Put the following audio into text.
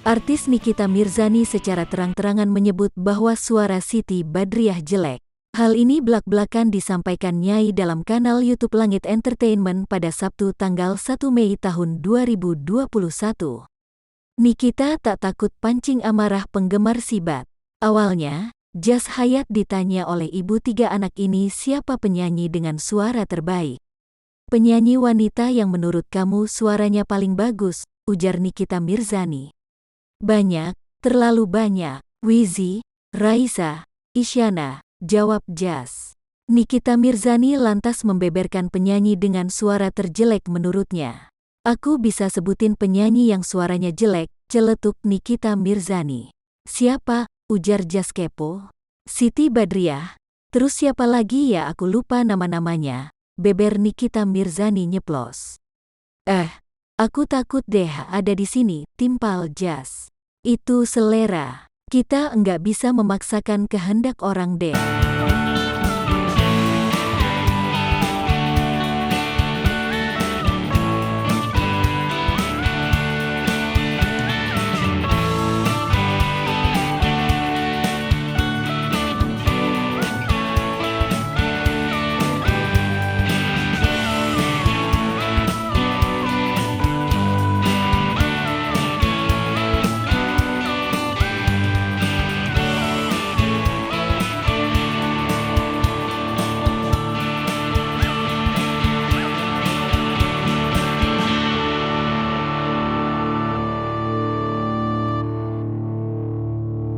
Artis Nikita Mirzani secara terang-terangan menyebut bahwa suara Siti Badriah jelek. Hal ini belak-belakan disampaikan Nyai dalam kanal YouTube Langit Entertainment pada Sabtu tanggal 1 Mei tahun 2021. Nikita tak takut pancing amarah penggemar Sibat. Awalnya, Jas Hayat ditanya oleh ibu tiga anak ini siapa penyanyi dengan suara terbaik. Penyanyi wanita yang menurut kamu suaranya paling bagus, ujar Nikita Mirzani. Banyak, terlalu banyak. Wizzy, Raisa, Isyana, jawab Jas. Nikita Mirzani lantas membeberkan penyanyi dengan suara terjelek menurutnya. Aku bisa sebutin penyanyi yang suaranya jelek, celetuk Nikita Mirzani. Siapa? Ujar Jas kepo. Siti Badriah. Terus siapa lagi ya, aku lupa nama-namanya, beber Nikita Mirzani nyeplos. Aku takut deh ada di sini, timpal Jas. Itu selera. Kita enggak bisa memaksakan kehendak orang deh.